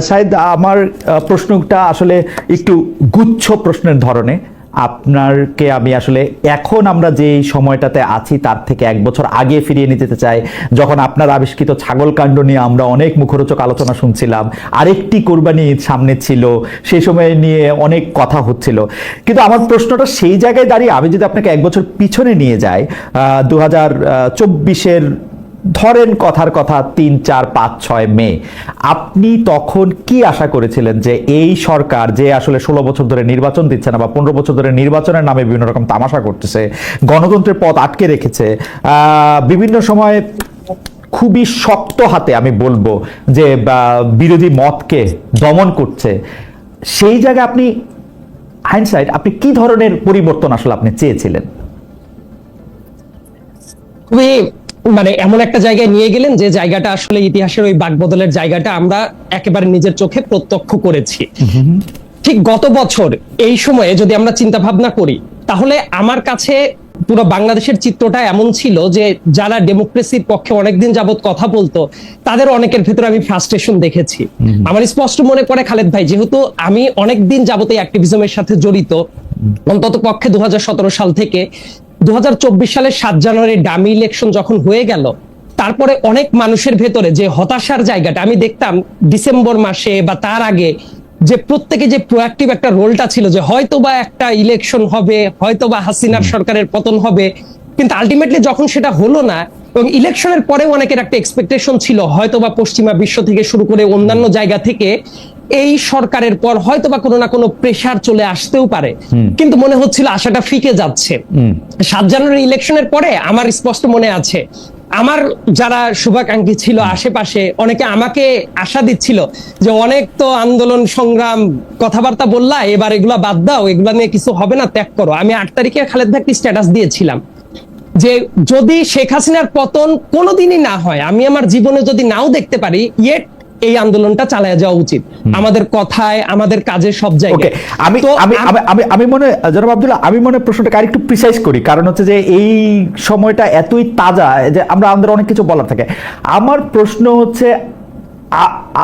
সাইদ, আমার প্রশ্নটা আসলে একটু গুচ্ছ প্রশ্নের ধরনে। আপনাকে আমি আসলে এখন আমরা যে সময়টাতে আছি তার থেকে এক বছর আগে ফিরিয়ে নিয়ে যেতে চাই, যখন আপনার আবিষ্কৃত ছাগল কাণ্ড নিয়ে আমরা অনেক মুখরোচক আলোচনা শুনছিলাম। আরেকটি কোরবানি ঈদ সামনে ছিল, সেই সময় নিয়ে অনেক কথা হচ্ছিল। কিন্তু আমার প্রশ্নটা সেই জায়গায় দাঁড়িয়ে, আমি যদি আপনাকে এক বছর পিছনে নিয়ে যাই, 2024-এর ধরেন কথার কথা 3, 4, 5, 6 মে, আপনি তখন কি আশা করেছিলেন যে এই সরকার যে আসলে 16 বছর ধরে নির্বাচন দিচ্ছে না বা 15 বছর ধরে নির্বাচনের নামে বিভিন্ন রকম তামাশা করতেছে, গণতন্ত্রের পথ আটকে রেখেছে, বিভিন্ন সময় খুবই শক্ত হাতে আমি বলবো যে বিরোধী মতকে দমন করছে, সেই জায়গায় আপনি হাইন্ডসাইট আপনি কি ধরনের পরিবর্তন আসলে আপনি চেয়েছিলেন? খুবই মানে এমন একটা জায়গায় নিয়ে গেলেন যে জায়গাটা আসলে ইতিহাসের ওই বাকবদলের জায়গাটা আমরা একেবারে নিজের চোখে প্রত্যক্ষ করেছি। ঠিক গত বছর এই সময়ে যদি আমরা চিন্তা ভাবনা করি, তাহলে আমার কাছে পুরো বাংলাদেশের চিত্রটা এমন ছিল যে যারা ডেমোক্রেসির পক্ষে অনেকদিন যাবত কথা বলতো তাদের অনেকের ভেতরে আমি ফ্রাস্ট্রেশন দেখেছি। আমার স্পষ্ট মনে পড়ে খালেদ ভাই, যেহেতু আমি অনেকদিন যাবত এই অ্যাক্টিভিজমের সাথে জড়িত, অন্তত পক্ষে 2017 সাল থেকে 2024 সালের 7 জানুয়ারি ডামি ইলেকশন যখন হয়ে গেল, তারপরে অনেক মানুষের ভেতরে যে হতাশার জায়গাটা আমি দেখতাম ডিসেম্বর মাসে বা তার আগে, যে প্রত্যেকে যে প্রোঅ্যাক্টিভ একটা রোলটা ছিল যে হয়তোবা একটা ইলেকশন হবে, হয়তোবা হাসিনার সরকারের পতন হবে, কিন্তু আলটিমেটলি যখন সেটা হলো না, এবং ইলেকশনের পরেও অনেকের একটা এক্সপেকটেশন ছিল হয়তোবা পশ্চিমা বিশ্ব থেকে শুরু করে অন্যান্য জায়গা থেকে এই সরকারের পর হয়তোবা কোনো না কোনো প্রেসার চলে আসতেও পারে, কিন্তু মনে হচ্ছিল আশাটা ফিকে যাচ্ছে। 7 জানুয়ারি ইলেকশনের পরে আমার স্পষ্ট মনে আছে, আমার যারা শুভাকাঙ্ক্ষী ছিল আশেপাশে অনেকে আমাকে আশা দিচ্ছিল যে অনেক তো আন্দোলন সংগ্রাম কথাবার্তা বললা, এবার এগুলা বাদ দাও, এগুলা নিয়ে কিছু হবে না, ত্যাগ করো। আমি 8 তারিখে খালেদ ভাই স্ট্যাটাস দিয়েছিলাম যে যদি শেখ হাসিনার পতন কোনোদিনই না হয়, আমি আমার জীবনে যদি নাও দেখতে পারি, ইয়েট এই আন্দোলনটা চালায় যাওয়া উচিত, আমাদের কথায় আমাদের কাজে সব জায়গায়। আমি মনে, জনাব আব্দুল্লাহ, আমি মনে প্রশ্নটাকে আরেকটু প্রিসাইজ করি, কারণ হচ্ছে যে এই সময়টা এতই তাজা যে আমরা আমাদের অনেক কিছু বলার থাকে। আমার প্রশ্ন হচ্ছে,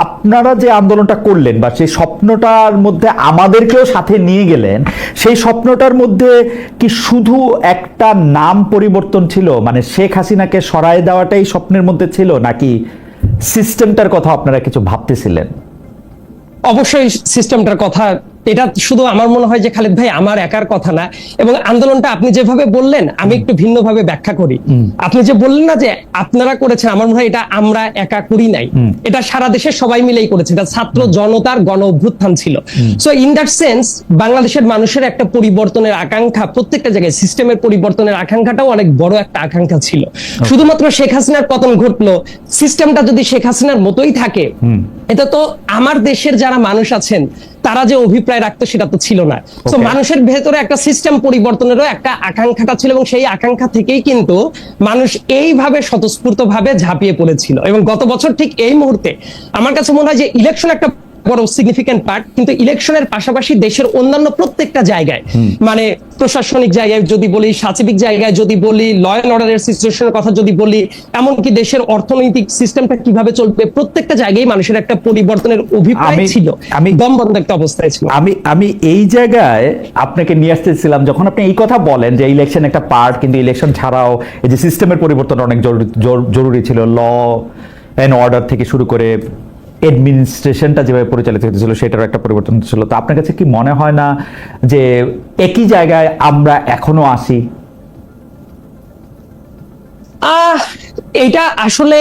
আপনারা যে আন্দোলনটা করলেন বা সেই স্বপ্নটার মধ্যে আমাদেরকেও সাথে নিয়ে গেলেন, সেই স্বপ্নটার মধ্যে কি শুধু একটা নাম পরিবর্তন ছিল, মানে শেখ হাসিনাকে সরায় দেওয়াটাই স্বপ্নের মধ্যে ছিল, নাকি সিস্টেমটার কথা আপনারা কিছু ভাবতেছিলেন? অবশ্যই সিস্টেমটার কথা। এটা শুধু আমার মনে হয় যে খালেদ ভাই আমার একার কথা না, এবং আন্দোলনটা আপনি যেভাবে বললেন আমি একটু ভিন্নভাবে ব্যাখ্যা করি। আপনি যে বললেন না যে আপনারা করেছেন, আমার মনে হয় এটা আমরা একা করি নাই, এটা সারা দেশের সবাই মিলেই করেছে, এটা ছাত্র জনতার গণ অভ্যুত্থান ছিল। সো ইন দ্যাট সেন্স বাংলাদেশের মানুষের একটা পরিবর্তনের আকাঙ্ক্ষা, প্রত্যেকটা জায়গায় সিস্টেমের পরিবর্তনের আকাঙ্ক্ষাটাও অনেক বড় একটা আকাঙ্ক্ষা ছিল। শুধুমাত্র শেখ হাসিনার পতন ঘটলো, সিস্টেমটা যদি শেখ হাসিনার মতোই থাকে, এটা তো আমার দেশের যারা মানুষ আছেন তারা যে অভিপ্রায় রাখতো সেটা তো ছিল না। তো মানুষের ভেতরে একটা সিস্টেম পরিবর্তনেরও একটা আকাঙ্ক্ষাটা ছিল, এবং সেই আকাঙ্ক্ষা থেকেই কিন্তু মানুষ এইভাবে স্বতঃস্ফূর্ত ভাবে ঝাঁপিয়ে পড়েছিল। এবং গত বছর ঠিক এই মুহূর্তে আমার কাছে মনে হয় যে ইলেকশন একটা বড় সিগনিফিকেন্ট পার্ট, কিন্তু ইলেকশনের পাশাপাশি দেশের অন্যান্য প্রত্যেকটা জায়গায়, মানে প্রশাসনিক জায়গায় যদি বলি, সাচিবিক জায়গায় যদি বলি, ল এন্ড অর্ডারের সিচুয়েশনের কথা যদি বলি, এমনকি দেশের অর্থনৈতিক সিস্টেমটা কিভাবে চলবে, প্রত্যেকটা জায়গায় মানুষের একটা পরিবর্তনের অভিপ্রায় ছিল, দমবন্ধ একটা অবস্থায় ছিল। আমি এই জায়গায় আপনাকে নিয়ে আসতেছিলাম, যখন আপনি এই কথা বলেন যে ইলেকশন একটা পার্ট, কিন্তু ইলেকশন ছাড়াও এই যে সিস্টেমের পরিবর্তন অনেক জরুরি ছিল, ল এন্ড অর্ডার থেকে শুরু করে অ্যাডমিনিস্ট্রেশনটা যেভাবে পরিচালিত হতেছিল সেটারও একটা পরিবর্তন ছিল। তো আপনার কাছে কি মনে হয় না যে একই জায়গায় আমরা এখনো আছি? এটা আসলে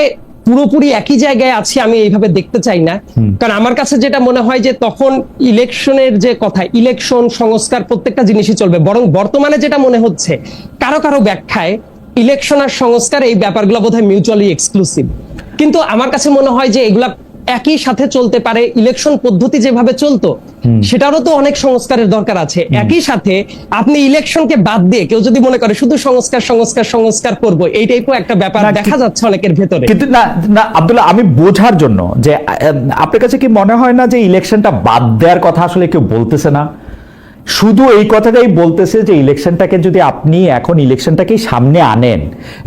পুরোপুরি একই জায়গায় আছি আমি এইভাবে দেখতে চাই না, কারণ আমার কাছে যেটা মনে হয় যে তখন ইলেকশনের যে কথা, ইলেকশন সংস্কার প্রত্যেকটা জিনিসই চলবে, বরং বর্তমানে যেটা মনে হচ্ছে কারো কারো ব্যাখ্যায় ইলেকশন আর সংস্কার এই ব্যাপারগুলো বোধহয় মিউচুয়ালি এক্সক্লুসিভ, কিন্তু আমার কাছে মনে হয় যে এগুলা একই সাথে চলতে পারে। ইলেকশন পদ্ধতি যেভাবে চলতো সেটারও তো অনেক সংস্কারের দরকার আছে। একই সাথে আপনি ইলেকশনকে বাদ দিয়ে কেউ যদি মনে করে শুধু সংস্কার সংস্কার সংস্কার করবো, এই টাইপের একটা ব্যাপার দেখা যাচ্ছে অনেকের ভেতরে। কিন্তু না আব্দুল্লাহ, আমি বোঝার জন্য যে আপনার কাছে কি মনে হয় না যে ইলেকশনটা বাদ দেওয়ার কথা আসলে কেউ বলতেছে না? শুধু এই কথাটাই বলতেছে যে ইলেকশনটাকে যদি আপনি এখন ইলেকশনটাকেই সামনে আনেন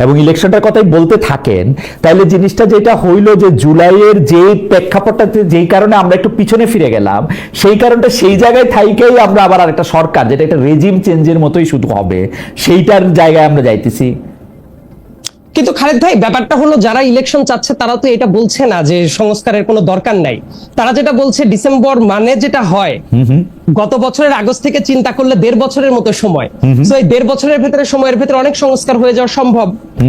এবং ইলেকশনটার কথাই বলতে থাকেন, তাহলে জিনিসটা যেটা হইলো যে জুলাইয়ের যে প্রেক্ষাপটটাতে যেই কারণে আমরা একটু পিছনে ফিরে গেলাম, সেই কারণটা সেই জায়গায় থাইকেই আমরা আবার আরেকটা সরকার যেটা একটা রেজিম চেঞ্জের মতোই শুধু হবে, সেইটার জায়গায় আমরা যাইতেছি। কিন্তু খালেদ ভাই, ব্যাপারটা হলো যারা ইলেকশন চাচ্ছে তারা তো এটা বলছে না যে সংস্কারের কোনো দরকার নাই। তারা যেটা বলছে ডিসেম্বর মানে যেটা হয়, গত বছরের আগস্ট থেকে চিন্তা করলে 1.5 বছরের মতো সময়। তো এই 1.5 বছরের ভেতরে সময়ের ভেতরে অনেক সংস্কার হয়ে যাওয়া সম্ভব,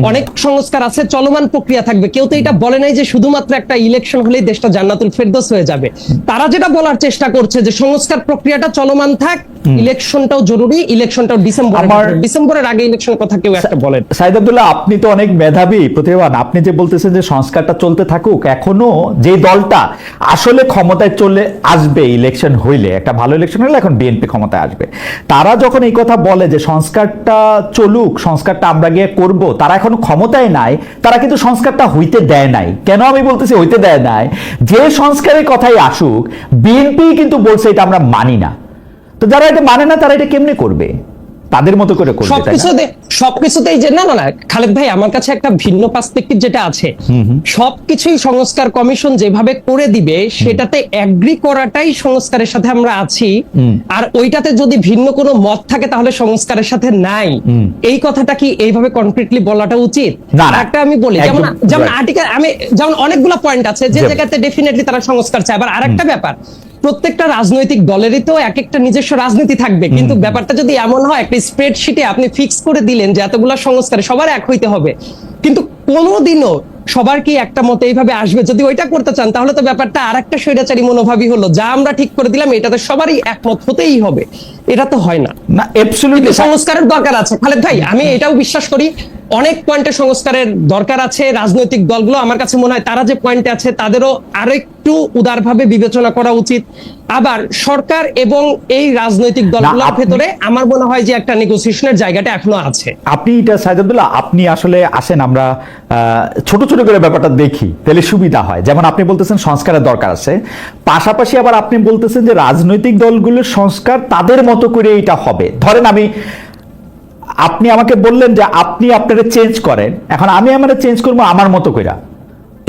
অনেক সংস্কার আছে, চলমান প্রক্রিয়া থাকবে। কেউ তো এটা বলে নাই যে শুধুমাত্র একটা ইলেকশন হলেই দেশটা জান্নাতুল ফেরদৌস হয়ে যাবে। তারা যেটা বলার চেষ্টা করছে যে সংস্কার প্রক্রিয়াটা চলমান থাক, ইলেকশনটাও জরুরি, ইলেকশনটাও ডিসেম্বরের আগে ইলেকশন কথা কেউ একটা বলেন। সাইদ আব্দুল্লাহ, আপনি তো অনেক মেধাবী প্রতিভাবান, আপনি যে বলতেছেন যে সংস্কারটা চলতে থাকুক, এখনো যে দলটা আসলে ক্ষমতায় চলে আসবে ইলেকশন হইলে, একটা ভালো ইলেকশন হলে এখন বিএনপি ক্ষমতায় আসবে, তারা যখন এই কথা বলে যে সংস্কারটা চলুক, সংস্কারটা আমরা গিয়ে করব, তারা এখনো ক্ষমতায় নাই, তারা কিন্তু সংস্কারটা হইতে দেয় নাই। কেন আমি বলতেছি হইতে দেয় নাই? যে সংস্কারের কথাই আসুক, বিএনপি কিন্তু বলছে এটা আমরা মানি না। তো যারা এটা মানে না তারা এটা কেমনে করবে? তাদের মতো করে করবে। সবকিছুতেই যে না না না খালেদ ভাই, আমার কাছে একটা ভিন্ন পার্সপেক্টিভ যেটা আছে, সবকিছুই সংস্কার কমিশন যেভাবে করে দিবে সেটাতে এগ্রি করাটাই সংস্কারের সাথে আমরা আছি। আর ওইটাতে যদি ভিন্ন কোনো মত থাকে তাহলে সংস্কারের সাথে নাই, এই কথাটা কি এইভাবে কনক্রিটলি বলাটা উচিত? একটা আমি বলি, যেমন আর্টিকেল, আমি যেমন অনেকগুলো পয়েন্ট আছে যে জায়গাতে ডেফিনেটলি তারা সংস্কার চায়। আবার আরেকটা ব্যাপার, প্রত্যেকটা রাজনৈতিক দলেরই তো এক একটা নিজস্ব রাজনীতি থাকবে, কিন্তু ব্যাপারটা যদি এমন হয় একটা স্প্রেডশিটে আপনি ফিক্স করে দিলেন যে এতগুলো সংস্কার সবার এক হইতে হবে, কিন্তু কোনোদিনও সবার কি একটা মতে এইভাবে আসবে? যদি ওইটা করতে চান তাহলে তো ব্যাপারটা আরেকটা স্বৈরাচারী মনোভাবই হলো, যা আমরা ঠিক করে দিলাম এটাতে সবারই একমত হতেই হবে। এটা তো হয় না। না, অ্যাবসলিউটলি সংস্কারের দরকার আছে খালেদ ভাই, আমি এটাও বিশ্বাস করি অনেক পয়েন্টে সংস্কারের দরকার আছে। রাজনৈতিক দলগুলো আমার কাছে মনে হয় তারা যে পয়েন্টে আছে তাদেরও আরো একটু উদারভাবে বিবেচনা করা উচিত। আবার সরকার এবং এই রাজনৈতিক দলগুলোর ভেতরে আমার মনে হয় যে একটা নেগোসিয়েশনের জায়গাটা এখনো আছে। আপনি এটা সাইদ আব্দুল্লাহ, আপনি আসলে আসেন, আমরা ছোট ছোট করে ব্যাপারটা দেখি, তাহলে সুবিধা হয়। যেমন আপনি বলতেছেন সংস্কারের দরকার আছে, পাশাপাশি আবার আপনি বলতেছেন যে রাজনৈতিক দলগুলোর সংস্কার তাদের মতো করে এটা হবে। ধরেন আপনি আমাকে বললেন যে আপনি আপনারা চেঞ্জ করেন, এখন আমি আমার চেঞ্জ করবো আমার মতো করে,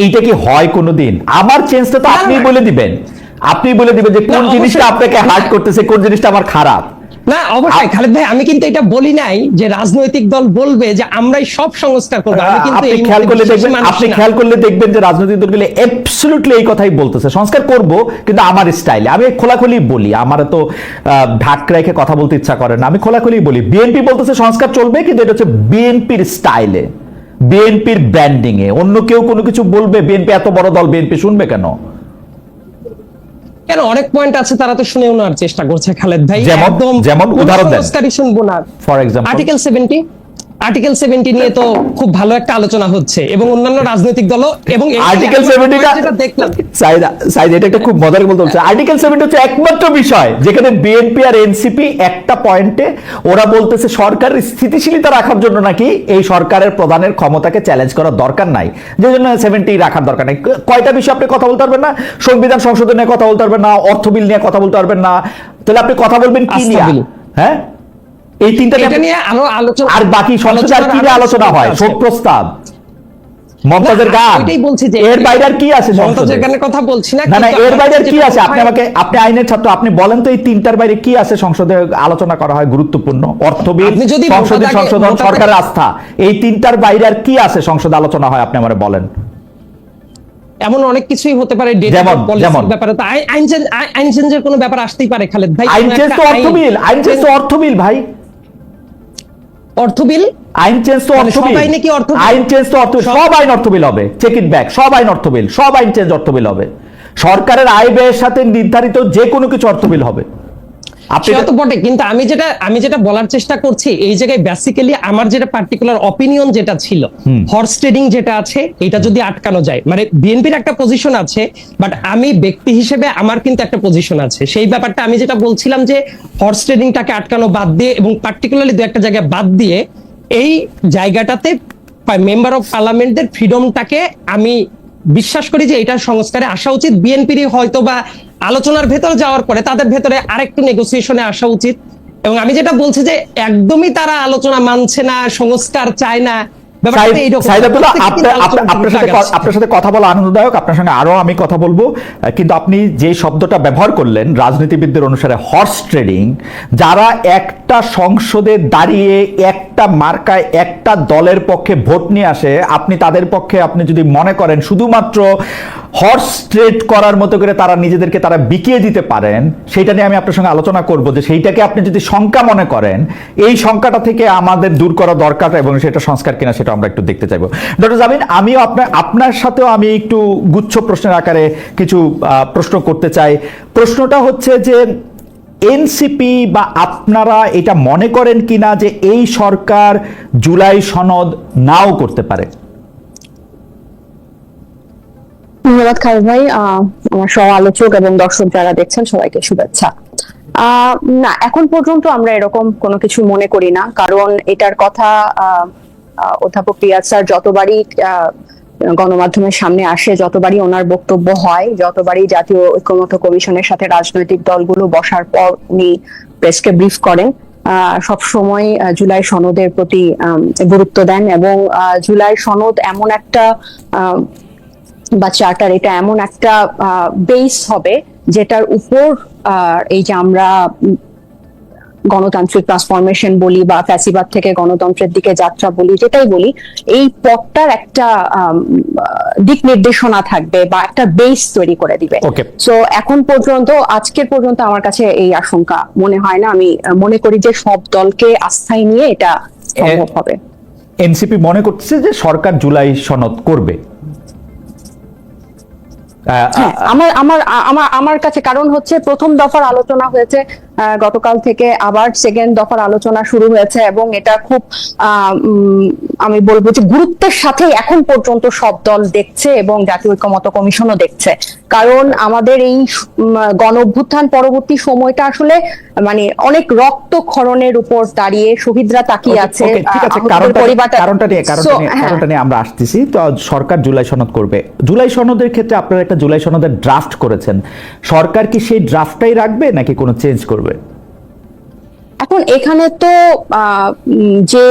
এইটা কি হয় কোনোদিন? আমার চেঞ্জটা তো আপনি বলে দিবেন, আপনি বলে দিবেন যে কোন জিনিসটা আপনাকে হার্ট করতেছে, কোন জিনিসটা আমার খারাপ। না অবশ্যই খালেদ ভাই, আমি কিন্তু এটা বলি নাই যে রাজনৈতিক দল বলবে যে আমরাই সব সংস্কার করব। আমি কিন্তু আপনি খেয়াল করলে দেখবেন যে রাজনৈতিক দলগুলো অ্যাবসলিউটলি এই কথাই বলতেছে, সংস্কার করব কিন্তু আমার স্টাইলে। আমি খোলাখুলি বলি, আমার তো ঢাক রেখে কথা বলতে ইচ্ছা করে না, আমি খোলাখুলি বলি। বিএনপি বলতেছে সংস্কার চলবে, কিন্তু এটা হচ্ছে বিএনপির স্টাইলে, বিএনপির ব্র্যান্ডিং এ। অন্য কেউ কোনো কিছু বলবে, বিএনপি এত বড় দল, বিএনপি শুনবে কেন? কেন, অনেক পয়েন্ট আছে তারা তো শুনেও নেওয়ার চেষ্টা করছে খালেদ ভাই। যেমন উদাহরণ দেন, শুনবো না। ফর এক্সাম্পল আর্টিকেল 70 নিয়ে তো খুব ভালো একটা আলোচনা হচ্ছে এবং অন্যান্য রাজনৈতিক দল এবং আর্টিকেল 70টা দেখলাম সাইদ, এটা একটা খুব মজার বলতে হচ্ছে। আর্টিকেল 70 হচ্ছে একমাত্র বিষয় যেখানে বিএনপি আর এনসিপি একটা পয়েন্টে ওরা বলতেছে সরকারের স্থিতিশীলতা রাখার জন্য নাকি এই সরকারের প্রধানের ক্ষমতাকে চ্যালেঞ্জ করার দরকার নাই, যে জন্য 70 রাখার দরকার নাই। কয়টা বিষয় আপনি কথা বলতে পারবেন না? সংবিধান সংশোধন নিয়ে কথা বলতে পারবেন না, অর্থ বিল নিয়ে কথা বলতে পারবেন না, তাহলে আপনি কথা বলবেন কি নিয়ে? হ্যাঁ, এই তিনটা নিয়ে আরো আলোচনা, আর বাকি সংসদে আর কি নিয়ে আলোচনা হয়? শোক প্রস্তাব, মমতাজের গান, এর বাইরে আর কি আছে? মমতাজের গানের কথা বলছি না, না এর বাইরে আর কি আছে? আপনি আইনের ছাত্র, আপনি বলেন তো এই তিনটার বাইরে কি আছে সংসদে আলোচনা করা হয় গুরুত্বপূর্ণ? অর্থ বিল, সংসদীয় সংশোধন, সরকারের আস্থা, এই তিনটার বাইরে আর কি আছে সংসদে আলোচনা হয়? আপনি আমারে বলেন। এমন অনেক কিছুই হতে পারে, যেমন ব্যাপারে তো আইন চেঞ্জের কোনো ব্যাপার আসতেই পারে খালেদ ভাই। আইন চেঞ্জ তো অর্থ বিল, আইন চেঞ্জ তো অর্থ বিল ভাই, অর্থ বিল, আইন চেঞ্জ তো অর্থ বিল, আইন চেঞ্জ তো অর্থ, সব আইন অর্থ বিল হবে, চেক ইট ব্যাক, সব আইন অর্থ বিল, সব আইন চেঞ্জ অর্থ বিল হবে, সরকারের আয় ব্যয়ের সাথে নির্ধারিত যে কোনো কিছু অর্থ বিল হবে। সেটা তো বটে, কিন্তু আমি যেটা বলার চেষ্টা করছি এই জায়গায় বেসিক্যালি আমার যেটা পার্টিকুলার অপিনিয়ন যেটা ছিল, হর্স ট্রেডিং যেটা আছে এটা যদি আটকানো যায়, মানে বিএনপির একটা পজিশন আছে, বাট আমি ব্যক্তি হিসেবে আমার কিন্তু একটা পজিশন আছে। সেই ব্যাপারটা আমি যেটা বলছিলাম যে হর্স ট্রেডিংটাকে আটকানো বাদ দিয়ে এবং পার্টিকুলারলি দু একটা জায়গায় বাদ দিয়ে এই জায়গাটাতে মেম্বার অফ পার্লামেন্টের ফ্রিডমটাকে আমি বিশ্বাস করি যে এটা সংস্কারে আসা উচিত। বিএনপির হয়তো বা আলোচনার ভেতরে যাওয়ার পরে তাদের ভেতরে আরেকটু নেগোসিয়েশনে আসা উচিত। এবং আমি যেটা বলছি যে একদমই তারা আলোচনা মানছে না, সংস্কার চায় না, ব্যাপারটা এইরকম। সাইদ আব্দুল্লাহ, আপনার সাথে আপনার সাথে কথা বলা আনন্দদায়ক, আপনার সঙ্গে আরো আমি কথা বলবো, কিন্তু আপনি যে শব্দটা ব্যবহার করলেন রাজনীতিবিদদের অনুসারে হর্স ট্রেডিং, যারা একটা সংসদে দাঁড়িয়ে একটা মার্কায় একটা দলের পক্ষে ভোট নিয়ে আসে, আপনি তাদের পক্ষে আপনি যদি মনে করেন শুধুমাত্র হর্স ট্রেড করার মতো করে তারা নিজেদেরকে তারা বিকিয়ে দিতে পারেন, সেইটা নিয়ে আমি আপনার সঙ্গে আলোচনা করব যে সেইটাকে আপনি যদি শঙ্কা মনে করেন, এই শঙ্কাটা থেকে আমাদের দূর করা দরকার এবং সেটা সংস্কার কিনা সেটা আমরা একটু দেখতে চাইবো। ডক্টর জামিন, আমিও আপনার সাথেও আমি একটু গুচ্ছ প্রশ্নের আকারে কিছু প্রশ্ন করতে চাই। প্রশ্নটা হচ্ছে যে এনসিপি বা আপনারা এটা মনে করেন কিনা যে এই সরকার জুলাই সনদ নাও করতে পারে? ধন্যবাদ খালেদ ভাই। আমার সহ আলোচক এবং দর্শক যারা দেখছেন সবাইকে শুভেচ্ছা। না, এখন পর্যন্ত আমরা এরকম কোনো কিছু মনে করি না, কারণ এটার কথা অধ্যাপক রিয়াজ স্যার যতবারই গণমাধ্যমের সামনে আসে, যতবারই ওনার বক্তব্য হয়, যতবারই জাতীয় ঐক্যমত্য কমিশনের সাথে রাজনৈতিক দলগুলো বসার পর উনি প্রেসকে ব্রিফ করেন, সব সময় জুলাই সনদের প্রতি গুরুত্ব দেন। এবং জুলাই সনদ এমন একটা বা চার্টার, এটা এমন একটা বেস হবে যেটার উপর এই যে আমরা গণতান্ত্রিক ট্রান্সফরমেশন বলি বা ফ্যাসিবাদ থেকে গণতন্ত্রের দিকে যাত্রা বলি, যেটাই বলি, এই পথটার একটা দিক নির্দেশনা থাকবে বা একটা বেস তৈরি করে দিবে। সো এখন পর্যন্ত, আজকের পর্যন্ত আমার কাছে এই আশঙ্কা মনে হয় না। আমি মনে করি যে সব দলকে আস্থায় নিয়ে এটা সম্ভব হবে। এনসিপি মনে করছে যে সরকার জুলাই সনদ করবে। আমার কাছে কারণ হচ্ছে প্রথম দফার আলোচনা হয়েছে গতকাল থেকে, আবার সেকেন্ড দফার আলোচনা শুরু হয়েছে এবং এটা খুব আমি বলবো যে গুরুত্বের সাথে এখন পর্যন্ত সব দল দেখছে এবং জাতীয় ঐক্যমত্য কমিশনও দেখছে। কারণ আমাদের এই গণ অভ্যুত্থান পরবর্তী সময়টা আসলে মানে অনেক রক্তক্ষরণের উপর দাঁড়িয়ে, শহীদরা তাকিয়ে আছে। কারণটা নিয়ে আমরা আসতেছি। তো সরকার জুলাই সনদ করবে, জুলাই সনদের ক্ষেত্রে আপনারা একটা জুলাই সনদের ড্রাফট করেছেন, সরকার কি সেই ড্রাফটটাই রাখবে নাকি কোনো চেঞ্জ করবে? এখন এখানে তো যে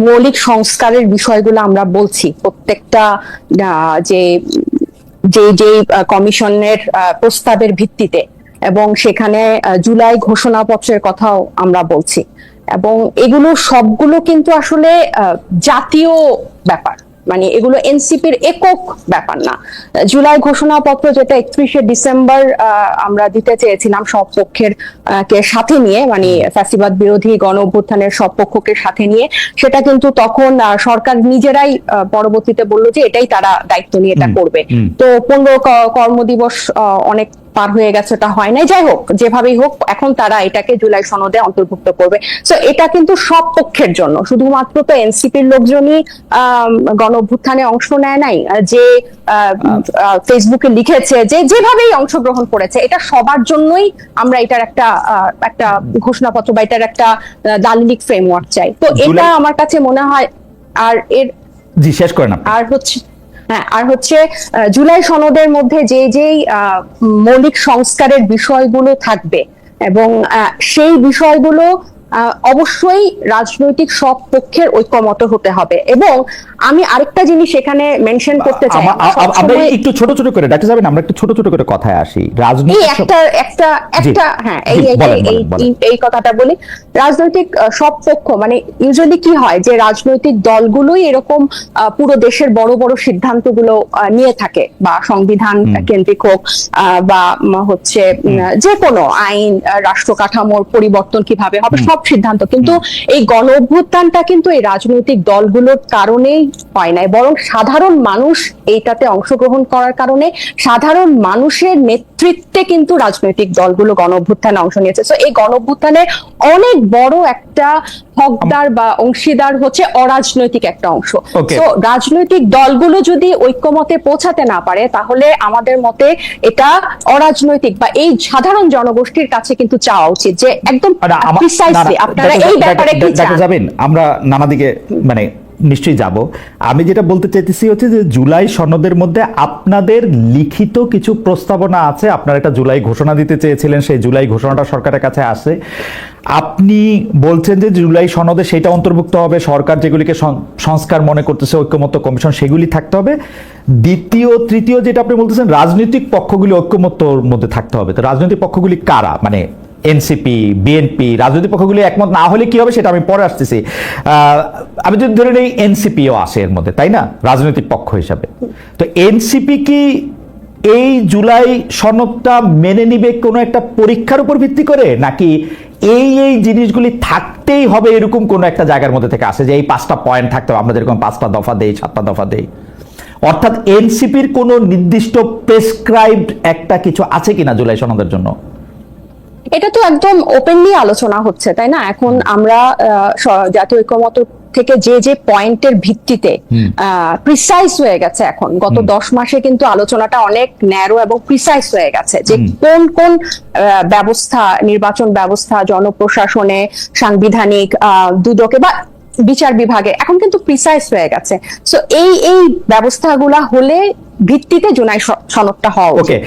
মৌলিক সংস্কারের বিষয়গুলো আমরা বলছি, প্রত্যেকটা যে যে কমিশনের প্রস্তাবের ভিত্তিতে, এবং সেখানে জুলাই ঘোষণাপত্রের কথাও আমরা বলছি, এবং এগুলো সবগুলো কিন্তু আসলে জাতীয় ব্যাপার, মানে এগুলো এনসিপির একক ব্যাপার না। জুলাই ঘোষণাপত্র যেটা 31শে ডিসেম্বর আমরা দিতে চেয়েছিলাম সব পক্ষের কে সাথে নিয়ে, মানে ফ্যাসিবাদ বিরোধী গণ অভ্যুত্থানের সব পক্ষকে সাথে নিয়ে, সেটা কিন্তু তখন সরকার নিজেরাই পরবর্তীতে বললো যে এটাই তারা দায়িত্ব নিয়ে এটা করবে। তো 15 কর্মদিবস অনেক পার হয়ে গেছে, এটা হয় নাই। যাই হোক, যেভাবেই হোক, এখন তারা এটাকে জুলাই সনদে অন্তর্ভুক্ত করবে। সো এটা কিন্তু সব পক্ষের জন্য, শুধুমাত্র তো এনসিপির লোকজনই গণ অভ্যুত্থানে অংশ নেয় নাই, যে ফেসবুকে লিখেছে, যে যেভাবেই অংশগ্রহণ করেছে, এটা সবার জন্যই আমরা এটার একটা ঘোষণাপত্র বা এটার একটা দালিলিক ফ্রেমওয়ার্ক চাই। তো এটা আমার কাছে মনে হয়। আর এর জি শেষ করেন। আর হচ্ছে জুলাই সনদের মধ্যে যেই মৌলিক সংস্কারের বিষয়গুলো থাকবে, এবং সেই বিষয়গুলো অবশ্যই রাজনৈতিক সব পক্ষের ঐক্যমত হতে হবে। এবং আমি আরেকটা জিনিস এখানে মেনশন করতে চাই, আমরা একটু ছোট ছোট করে ডাক্তার যাবেন, আমরা একটু ছোট ছোট করে কথায় আসি। এই কথাটা বলি, রাজনৈতিক সব পক্ষ, মানে ইউজুয়ালি কি হয় যে রাজনৈতিক দলগুলোই এরকম পুরো দেশের বড় বড় সিদ্ধান্তগুলো নিয়ে থাকে, বা সংবিধান কেন্দ্রিক হোক বা হচ্ছে যে কোনো আইন, রাষ্ট্র কাঠামোর পরিবর্তন কিভাবে হবে, সব সিদ্ধান্ত। কিন্তু এই গণ অভ্যুত্থানটা কিন্তু এই রাজনৈতিক দলগুলোর কারণেই হয় নাই, বরং সাধারণ মানুষ এইটাতে অংশগ্রহণ করার কারণে, সাধারণ মানুষের নেতৃত্বে কিন্তু রাজনৈতিক দলগুলো গণ অভ্যুত্থানে অংশ নিয়েছে। সো এই গণ অভ্যুত্থানে অনেক বড় একটা হকদার বা অংশীদার হচ্ছে অরাজনৈতিক একটা অংশ। তো রাজনৈতিক দলগুলো যদি ঐক্যমতে পৌঁছাতে না পারে, তাহলে আমাদের মতে এটা অরাজনৈতিক বা এই সাধারণ জনগোষ্ঠীর কাছে কিন্তু চাওয়া উচিত যে একদম প্রিসাইসলি আপনারা এই ব্যাপারে কি চান। যাবেন, আমরা নানা দিকে মানে নিশ্চয়ই যাব। আমি যেটা বলতে চাইতেছি হচ্ছে যে জুলাই সনদের মধ্যে আপনাদের লিখিত কিছু প্রস্তাবনা আছে, আপনারা একটা জুলাই ঘোষণা দিতে চেয়েছিলেন, সেই জুলাই ঘোষণাটা সরকারের কাছে আসে। আপনি বলছেন যে জুলাই সনদে সেটা অন্তর্ভুক্ত হবে, সরকার যেগুলিকে সংস্কার মনে করতেছে ঐক্যমত্য কমিশন সেগুলি থাকতে হবে। দ্বিতীয় তৃতীয় যেটা আপনি বলতেছেন রাজনৈতিক পক্ষগুলি ঐক্যমত্যর মধ্যে থাকতে হবে, তো রাজনৈতিক পক্ষগুলি কারা, মানে এনসিপি, বিএনপি, রাজনৈতিক পক্ষগুলি একমত না হলে কি হবে সেটা আমি পরে আসতেছি। আমি যদি ধরে নেই এনসিপিও আসে এর মধ্যে, তাই না, রাজনৈতিক পক্ষ হিসাবে। তো এনসিপি কি এই জুলাই সনদটা মেনে নিবে কোনো একটা পরীক্ষার উপর ভিত্তি করে, নাকি এই জিনিসগুলি থাকতেই হবে এরকম কোনো একটা জায়গার মধ্যে থেকে আসে যে এই 5টা পয়েন্ট থাকতে হবে, আমরা যেরকম 5টা দফা দেই 7টা দফা দেই? অর্থাৎ এনসিপির কোনো নির্দিষ্ট প্রেসক্রাইবড একটা কিছু আছে কিনা জুলাই সনদের জন্য? এটা তো একদম ওপেনলি আলোচনা হচ্ছে, তাই না? এখন আমরা জাতীয় ঐক্যমত্য থেকে যে পয়েন্টের ভিত্তিতে প্রিসাইজ হয়ে গেছে, এখন গত 10 মাসে কিন্তু আলোচনাটা অনেক ন্যারো এবং প্রিসাইজ হয়ে গেছে যে কোন কোন ব্যবস্থা, নির্বাচন ব্যবস্থা, জনপ্রশাসনে, সাংবিধানিক দুদকে বা বিচার বিভাগে এখন কিন্তু প্রিসাইজ হয়ে গেছে। সো এই ব্যবস্থাগুলা হলে ভিত্তিতে জুলাই সনদটা হওয়া উচিত।